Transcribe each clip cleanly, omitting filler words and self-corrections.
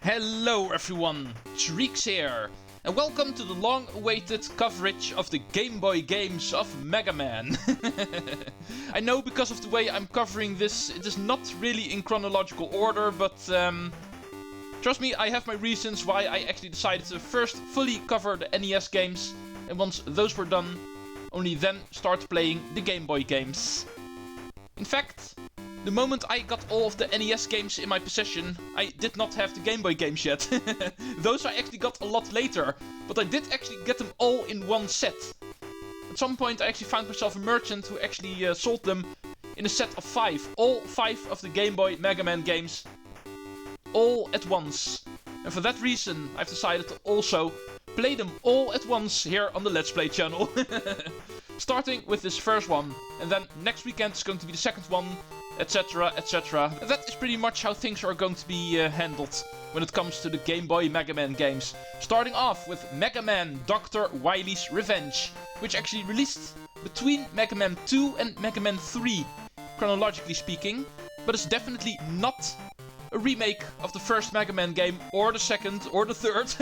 Hello everyone, Treecks here, and welcome to the long-awaited coverage of the Game Boy games of Mega Man. I know because of the way I'm covering this, it is not really in chronological order, but trust me, I have my reasons why I actually decided to first fully cover the NES games, and once those were done, only then start playing the Game Boy games. In fact, the moment I got all of the NES games in my possession, I did not have the Game Boy games yet. Those I actually got a lot later, but I did actually get them all in one set. At some point I actually found myself a merchant who actually sold them in a set of 5. All 5 of the Game Boy Mega Man games, all at once. And for that reason I've decided to also play them all at once here on the Let's Play channel. Starting with this first one, and then next weekend is going to be the second one, etc, etc. That is pretty much how things are going to be handled when it comes to the Game Boy Mega Man games. Starting off with Mega Man Dr. Wily's Revenge, which actually released between Mega Man 2 and Mega Man 3, chronologically speaking, but it's definitely not a remake of the first Mega Man game, or the second, or the third.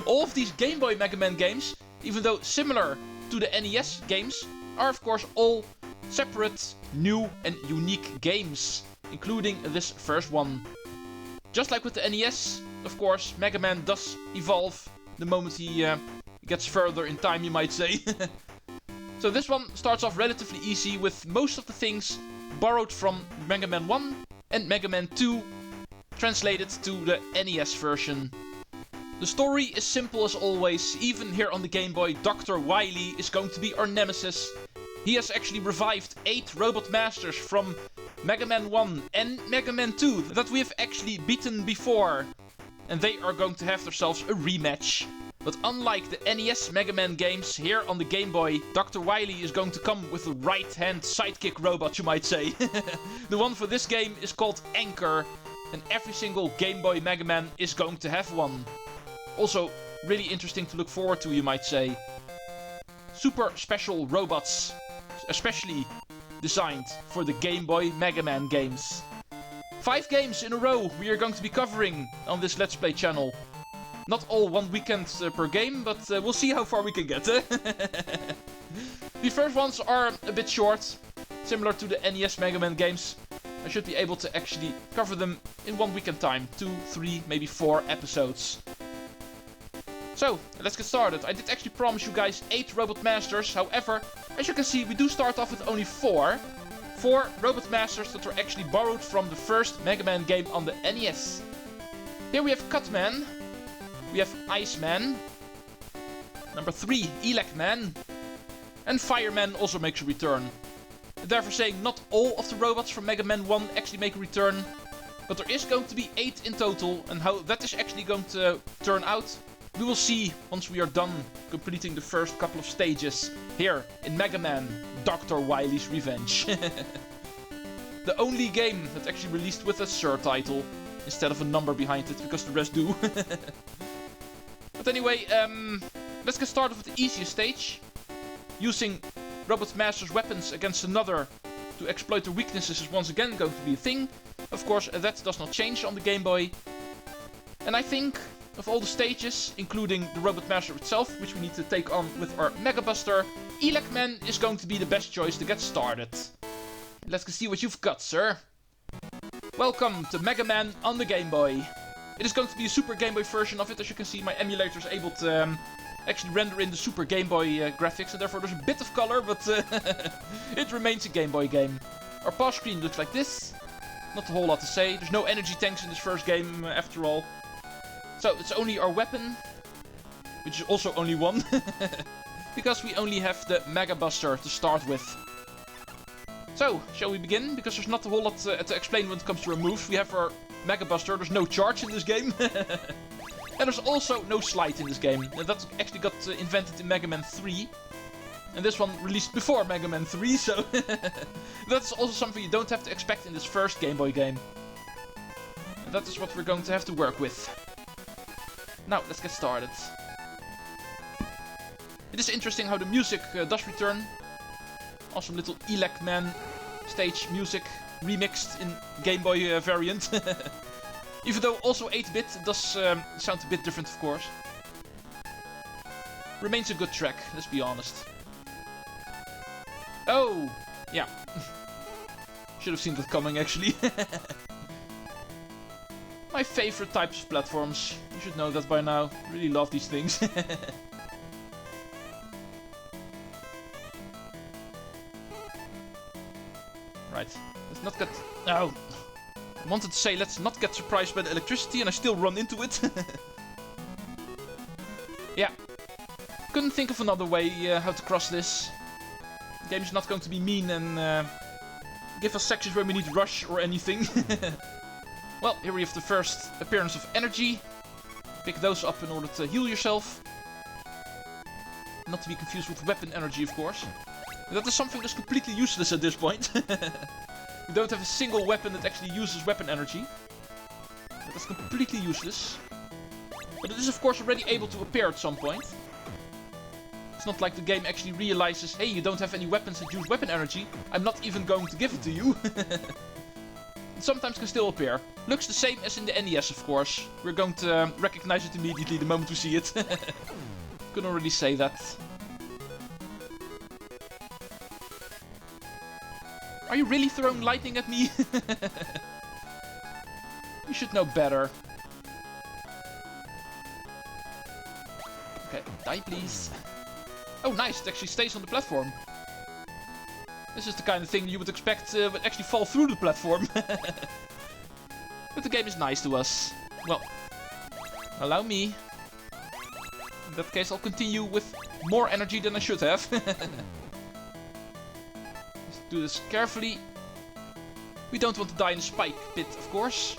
All of these Game Boy Mega Man games, even though similar to the NES games, are of course all separate, new and unique games, including this first one. Just like with the NES, of course, Mega Man does evolve the moment he gets further in time, you might say. So this one starts off relatively easy, with most of the things borrowed from Mega Man 1 and Mega Man 2 translated to the NES version. The story is simple as always. Even here on the Game Boy, Dr. Wily is going to be our nemesis. He has actually revived 8 Robot Masters from Mega Man 1 and Mega Man 2 that we have actually beaten before. And they are going to have themselves a rematch. But unlike the NES Mega Man games, here on the Game Boy, Dr. Wily is going to come with a right-hand sidekick robot, you might say. The one for this game is called Anchor, and every single Game Boy Mega Man is going to have one. Also, really interesting to look forward to, you might say. Super special robots, especially designed for the Game Boy Mega Man games. 5 games in a row we are going to be covering on this Let's Play channel. Not all one weekend per game, but we'll see how far we can get. The first ones are a bit short, similar to the NES Mega Man games. I should be able to actually cover them in 1 weekend time, 2, 3, maybe 4 episodes. So, let's get started. I did actually promise you guys 8 Robot Masters, however, as you can see, we do start off with only 4. 4 Robot Masters that were actually borrowed from the first Mega Man game on the NES. Here we have Cutman, we have Iceman, number 3, Elec Man, and Fireman also makes a return. Therefore saying not all of the robots from Mega Man 1 actually make a return, but there is going to be 8 in total, and how that is actually going to turn out, we will see once we are done completing the first couple of stages here in Mega Man Dr. Wily's Revenge. The only game that actually released with a Sir title instead of a number behind it, because the rest do. But anyway, let's get started with the easiest stage. Using Robot Master's weapons against another to exploit their weaknesses is once again going to be a thing. Of course, that does not change on the Game Boy. And I think of all the stages, including the Robot Master itself, which we need to take on with our Mega Buster, Elec Man is going to be the best choice to get started. Let's see what you've got, sir. Welcome to Mega Man on the Game Boy. It is going to be a Super Game Boy version of it. As you can see, my emulator is able to actually render in the Super Game Boy graphics, and therefore there's a bit of color, but it remains a Game Boy game. Our pause screen looks like this. Not a whole lot to say. There's no energy tanks in this first game, after all. So it's only our weapon, which is also only one, because we only have the Mega Buster to start with. So, shall we begin? Because there's not a whole lot to explain when it comes to our moves. We have our Mega Buster, there's no charge in this game. And there's also no slide in this game. And that actually got invented in Mega Man 3. And this one released before Mega Man 3, so that's also something you don't have to expect in this first Game Boy game. And that is what we're going to have to work with. Now, let's get started. It is interesting how the music does return. Awesome little Elec Man Stage music remixed in Game Boy variant. Even though also 8-bit does sound a bit different, of course. Remains a good track, let's be honest. Oh! Yeah. Should have seen that coming, actually. My favorite types of platforms. You should know that by now. Really love these things. Right. Let's not get... Oh! I wanted to say let's not get surprised by the electricity and I still run into it. Yeah. Couldn't think of another way how to cross this. The game is not going to be mean and give us sections where we need rush or anything. Well, here we have the first appearance of energy. Pick those up in order to heal yourself. Not to be confused with weapon energy, of course. That is something that's completely useless at this point. We don't have a single weapon that actually uses weapon energy. That is completely useless. But it is, of course, already able to appear at some point. It's not like the game actually realizes, hey, you don't have any weapons that use weapon energy. I'm not even going to give it to you. It sometimes can still appear. Looks the same as in the NES, of course. We're going to recognize it immediately the moment we see it. Can already say that. Are you really throwing lightning at me? You should know better. Okay, die please. Oh nice, it actually stays on the platform. This is the kind of thing you would expect would actually fall through the platform. But the game is nice to us. Well, allow me. In that case, I'll continue with more energy than I should have. Let's do this carefully. We don't want to die in a spike pit, of course.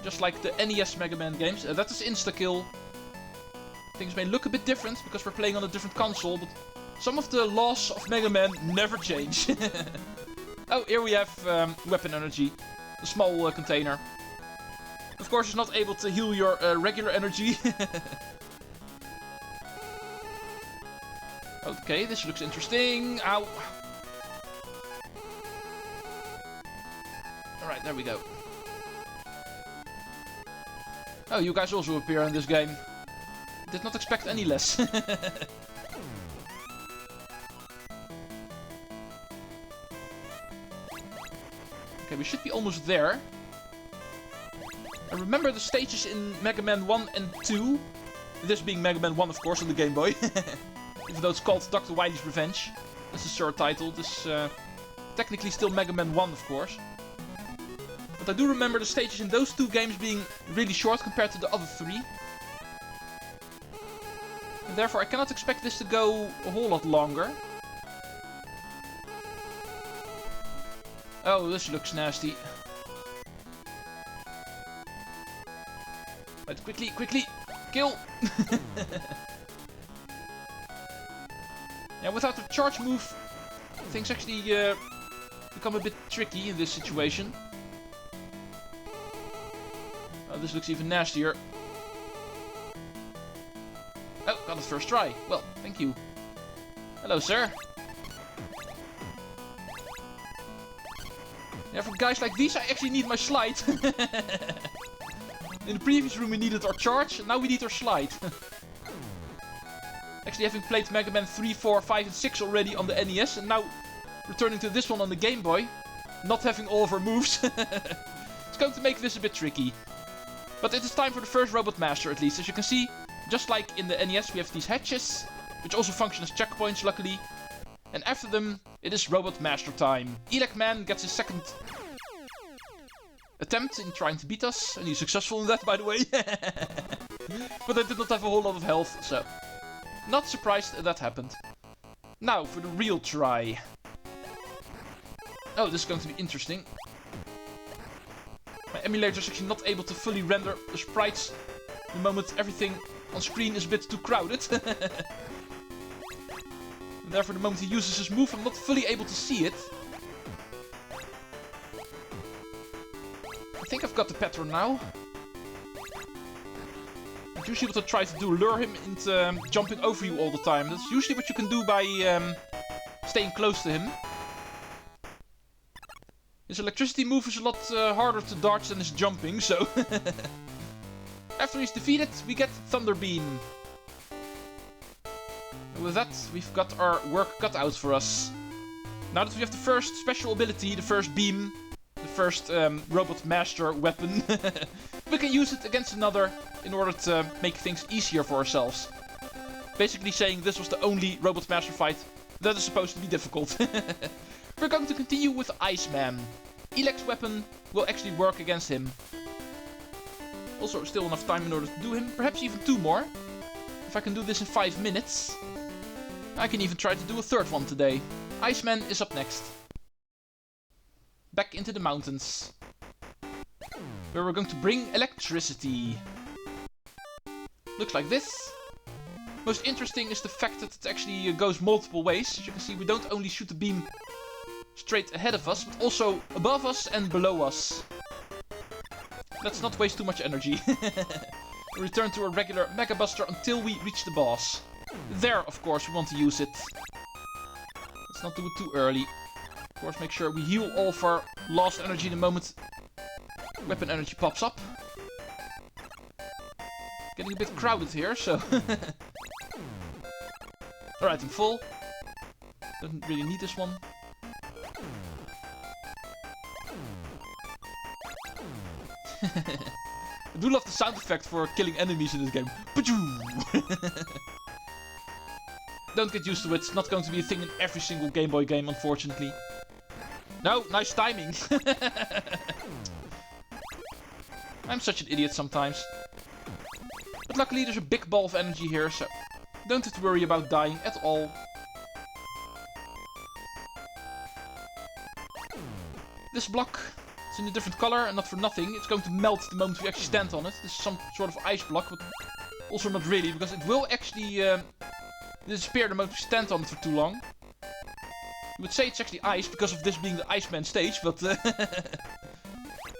Just like the NES Mega Man games. That is insta-kill. Things may look a bit different because we're playing on a different console, but some of the laws of Mega Man never change. Oh, here we have weapon energy. A small container. Of course, it's not able to heal your regular energy. Okay, this looks interesting. Ow. Alright, there we go. Oh, you guys also appear in this game. Did not expect any less. Okay, we should be almost there. I remember the stages in Mega Man 1 and 2. This being Mega Man 1, of course, on the Game Boy. Even though it's called Dr. Wily's Revenge. That's the short title. This technically still Mega Man 1, of course. But I do remember the stages in those two games being really short compared to the other three. And therefore I cannot expect this to go a whole lot longer. Oh, this looks nasty. Right, quickly, quickly! Kill! Yeah, without the charge move, things actually become a bit tricky in this situation. Oh, this looks even nastier. Oh, got it first try. Well, thank you. Hello, sir. Yeah, for guys like these, I actually need my slide. In the previous room we needed our charge, and now we need our slide. Actually, having played Mega Man 3, 4, 5, and 6 already on the NES, and now returning to this one on the Game Boy, not having all of our moves, it's going to make this a bit tricky. But it is time for the first Robot Master, at least. As you can see, just like in the NES, we have these hatches, which also function as checkpoints, luckily. And after them, it is Robot Master time. Elec Man gets his second attempt in trying to beat us, and he's successful in that, by the way. But I did not have a whole lot of health, so not surprised that happened. Now for the real try. Oh, this is going to be interesting. My emulator is actually not able to fully render the sprites the moment everything on screen is a bit too crowded. And therefore, the moment he uses his move, I'm not fully able to see it. I think I've got the pattern now. That's usually what I try to do, lure him into jumping over you all the time. That's usually what you can do by staying close to him. His electricity move is a lot harder to dodge than his jumping, so... After he's defeated, we get Thunder Beam. And with that, we've got our work cut out for us. Now that we have the first special ability, the first beam, the first Robot Master weapon, we can use it against another in order to make things easier for ourselves. Basically saying this was the only Robot Master fight that is supposed to be difficult. We're going to continue with Iceman. Elec's weapon will actually work against him. Also, still enough time in order to do him. Perhaps even 2 more. If I can do this in 5 minutes. I can even try to do a 3rd one today. Iceman is up next. Back into the mountains. Where we're going to bring electricity. Looks like this. Most interesting is the fact that it actually goes multiple ways. As you can see, we don't only shoot the beam straight ahead of us, but also above us and below us. Let's not waste too much energy. Return to our regular Mega Buster until we reach the boss. There, of course, we want to use it. Let's not do it too early. Of course, make sure we heal all of our lost energy the moment weapon energy pops up. Getting a bit crowded here, so... Alright, I'm full. Don't really need this one. I do love the sound effect for killing enemies in this game. Don't get used to it. It's not going to be a thing in every single Game Boy game, unfortunately. No, nice timing. I'm such an idiot sometimes. But luckily there's a big ball of energy here, so don't have to worry about dying at all. This block is in a different color, and not for nothing. It's going to melt the moment we actually stand on it. This is some sort of ice block, but also not really, because it will actually disappear the moment we stand on it for too long. You would say it's actually ice because of this being the Iceman stage, but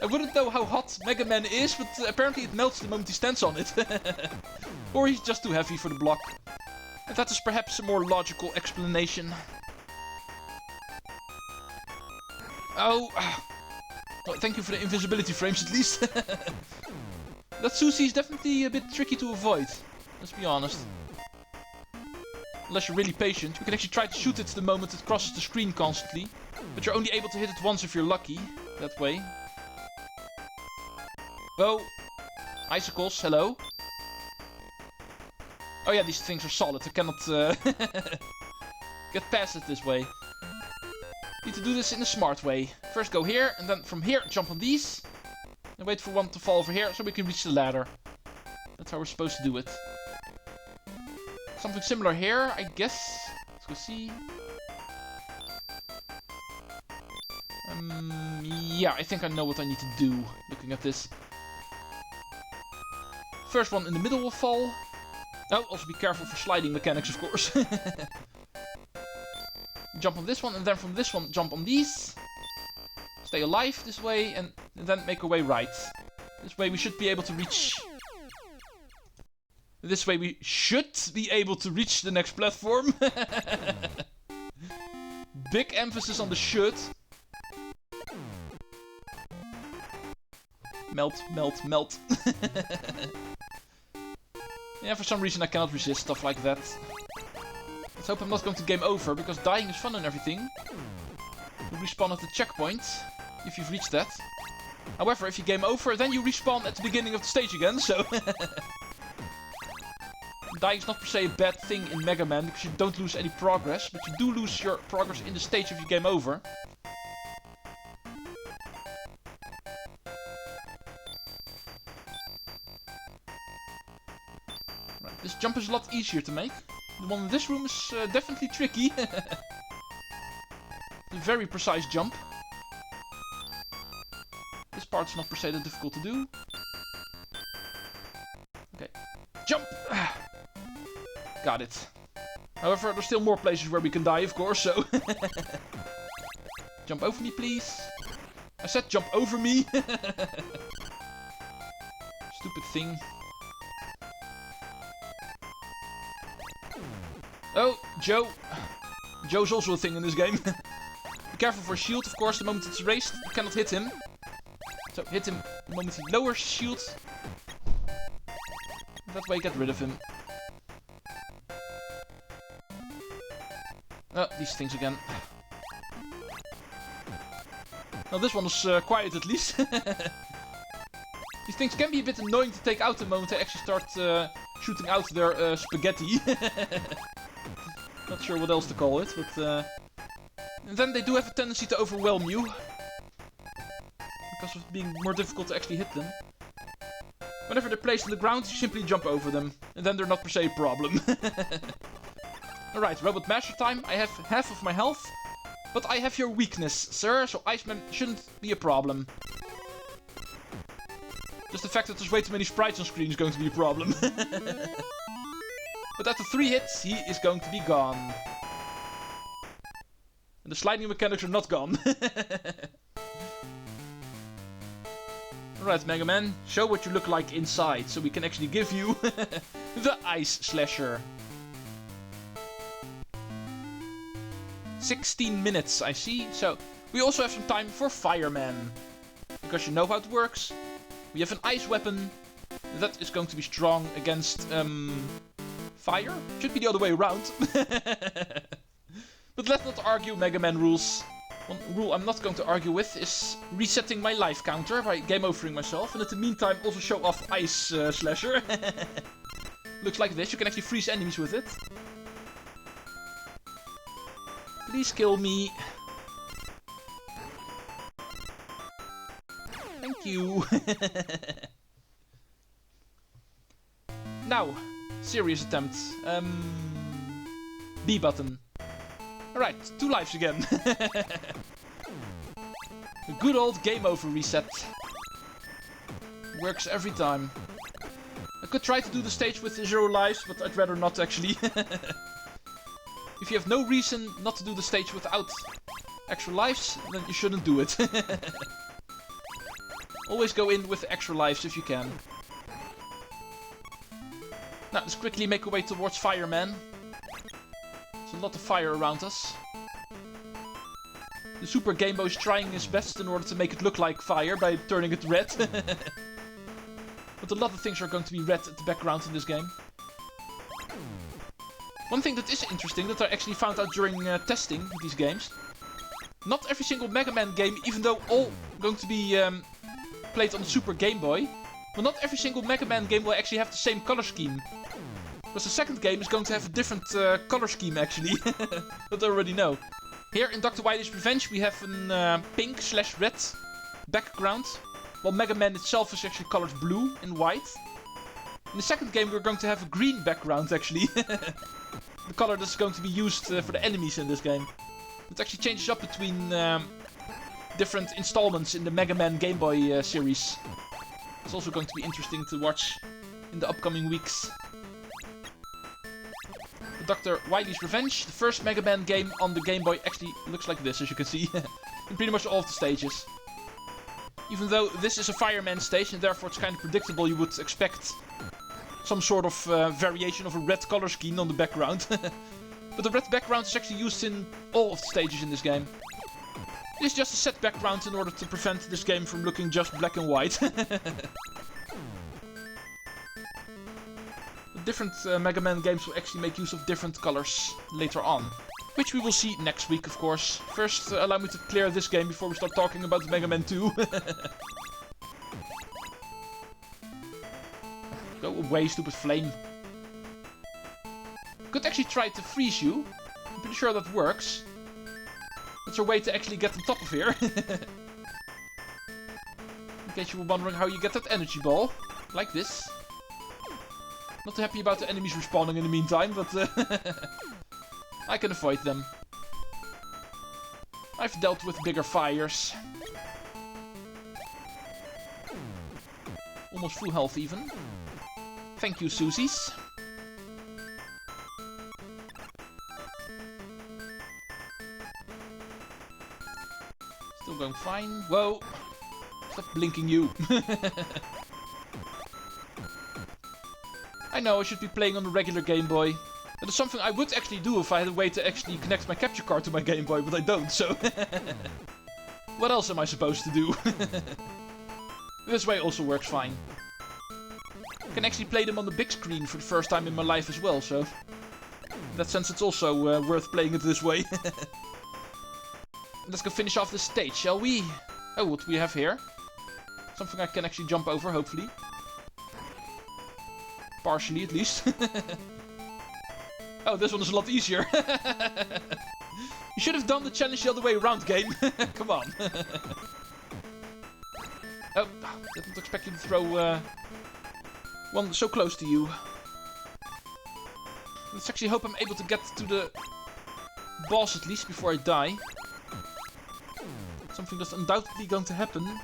I wouldn't know how hot Mega Man is, but apparently it melts the moment he stands on it. Or he's just too heavy for the block. And that is perhaps a more logical explanation. Oh, well, thank you for the invisibility frames at least. That Sushi is definitely a bit tricky to avoid, let's be honest. Unless you're really patient, you can actually try to shoot it the moment it crosses the screen constantly. But you're only able to hit it once if you're lucky, that way. Whoa. Icicles, hello. Oh yeah, these things are solid, I cannot get past it this way. Need to do this in a smart way. First go here, and then from here jump on these. And wait for one to fall over here, so we can reach the ladder. That's how we're supposed to do it. Something similar here, I guess. Let's go see. Yeah, I think I know what I need to do, looking at this. First one in the middle will fall. Oh, also be careful for sliding mechanics, of course. Jump on this one, and then from this one, jump on these. Stay alive this way, and then make our way right. This way we should be able to reach... This way we should be able to reach the next platform. Big emphasis on the should. Melt, melt, melt. Yeah, for some reason I cannot resist stuff like that. Let's hope I'm not going to game over, because dying is fun and everything. You respawn at the checkpoint, if you've reached that. However, if you game over, then you respawn at the beginning of the stage again, so... Dying is not per se a bad thing in Mega Man, because you don't lose any progress, but you do lose your progress in the stage if you game over. Right, this jump is a lot easier to make. The one in this room is definitely tricky. It's a very precise jump. This part's not per se that difficult to do. Okay. Jump! Got it. However, there's still more places where we can die, of course, so... Jump over me, please. I said jump over me. Stupid thing. Oh, Joe. Joe's also a thing in this game. careful for shield, of course, the moment it's raised, you cannot hit him. So hit him the moment he lowers shield. That way get rid of him. Oh, these things again. Now this one is quiet at least. These things can be a bit annoying to take out the moment they actually start shooting out their spaghetti. Not sure what else to call it, but... And then they do have a tendency to overwhelm you. Because of being more difficult to actually hit them. Whenever they're placed on the ground, you simply jump over them. And then they're not per se a problem. Alright, Robot Master time. I have half of my health. But I have your weakness, sir. So Iceman shouldn't be a problem. Just the fact that there's way too many sprites on screen is going to be a problem. But after 3 hits, he is going to be gone. And the sliding mechanics are not gone. Alright, Mega Man, show what you look like inside, so we can actually give you the Ice Slasher. 16 minutes, I see. So, we also have some time for Fireman. Because you know how it works. We have an ice weapon. That is going to be strong against, fire? Should be the other way around. But let's not argue Mega Man rules. One rule I'm not going to argue with is resetting my life counter by game overing myself. And in the meantime also show off Ice Slasher. Looks like this. You can actually freeze enemies with it. Please kill me. Thank you. Now, serious attempt. B button. Alright, 2 lives again. A good old game over reset. Works every time. I could try to do the stage with 0 lives, but I'd rather not actually. If you have no reason not to do the stage without extra lives, then you shouldn't do it. Always go in with extra lives if you can. Now, let's quickly make our way towards Fireman. There's a lot of fire around us. The Super Game Boy is trying his best in order to make it look like fire by turning it red. But a lot of things are going to be red at the background in this game. One thing that is interesting that I actually found out during testing these games. Not every single Mega Man game, even though all going to be played on the Super Game Boy, but not every single Mega Man game will actually have the same color scheme. Because the second game is going to have a different color scheme actually. That I already know. Here in Dr. Wily's Revenge we have a pink/red background, while Mega Man itself is actually colored blue and white. In the second game we're going to have a green background actually. The color that's going to be used for the enemies in this game. It actually changes up between different installments in the Mega Man Game Boy series. It's also going to be interesting to watch in the upcoming weeks. Dr. Wily's Revenge, the first Mega Man game on the Game Boy, actually looks like this, as you can see. In pretty much all of the stages. Even though this is a Fireman stage and therefore it's kind of predictable, you would expect some sort of variation of a red color scheme on the background. But the red background is actually used in all of the stages in this game. It is just a set background in order to prevent this game from looking just black and white. Different Mega Man games will actually make use of different colors later on. Which we will see next week, of course. First, allow me to clear this game before we start talking about Mega Man 2. Go away, stupid flame. Could actually try to freeze you. I'm pretty sure that works. That's a way to actually get on top of here. In case you were wondering how you get that energy ball. Like this. Not too happy about the enemies respawning in the meantime, but I can avoid them. I've dealt with bigger fires. Almost full health even. Thank you, Susies. Still going fine. Whoa! Stop blinking you. I know I should be playing on the regular Game Boy. That is something I would actually do if I had a way to actually connect my capture card to my Game Boy, but I don't, so... What else am I supposed to do? This way also works fine. I can actually play them on the big screen for the first time in my life as well, so... In that sense it's also worth playing it this way. Let's go finish off this stage, shall we? Oh, what do we have here? Something I can actually jump over, hopefully. Partially, at least. Oh, this one is a lot easier. You should have done the challenge the other way around, game. Come on. Oh, didn't expect you to throw one so close to you. Let's actually hope I'm able to get to the boss at least before I die. Something that's undoubtedly going to happen.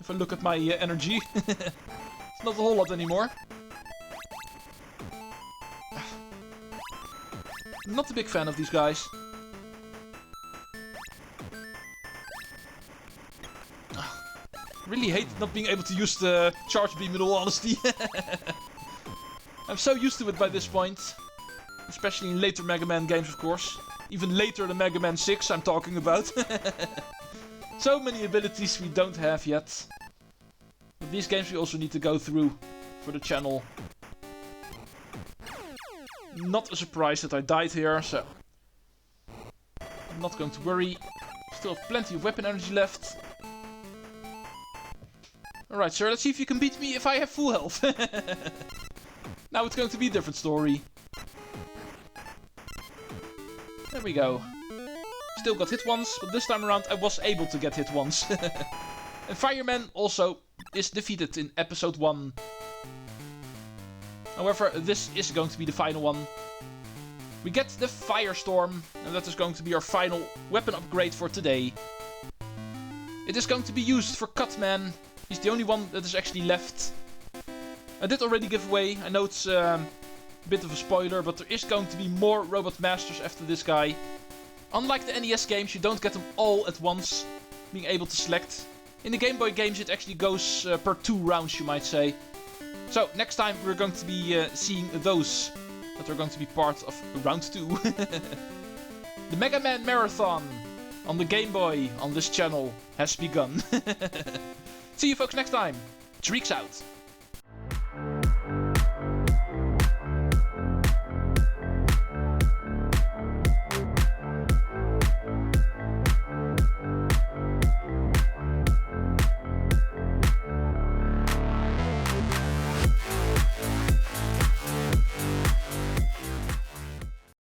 If I look at my energy. It's not a whole lot anymore. Not a big fan of these guys. Really hate not being able to use the charge beam in all honesty. I'm so used to it by this point. Especially in later Mega Man games, of course. Even later than Mega Man 6 I'm talking about. So many abilities we don't have yet. But these games we also need to go through for the channel. Not a surprise that I died here, so... I'm not going to worry. Still have plenty of weapon energy left. Alright, sir, let's see if you can beat me if I have full health. Now it's going to be a different story. There we go. Still got hit once, but this time around I was able to get hit once. And Fireman also is defeated in episode 1. However, this is going to be the final one. We get the Firestorm, and that is going to be our final weapon upgrade for today. It is going to be used for Cutman. He's the only one that is actually left. I did already give away, I know it's a bit of a spoiler, but there is going to be more Robot Masters after this guy. Unlike the NES games, you don't get them all at once, being able to select. In the Game Boy games it actually goes per 2 rounds, you might say. So, next time we're going to be seeing those that are going to be part of round 2. The Mega Man Marathon on the Game Boy on this channel has begun. See you folks next time. Treecks out.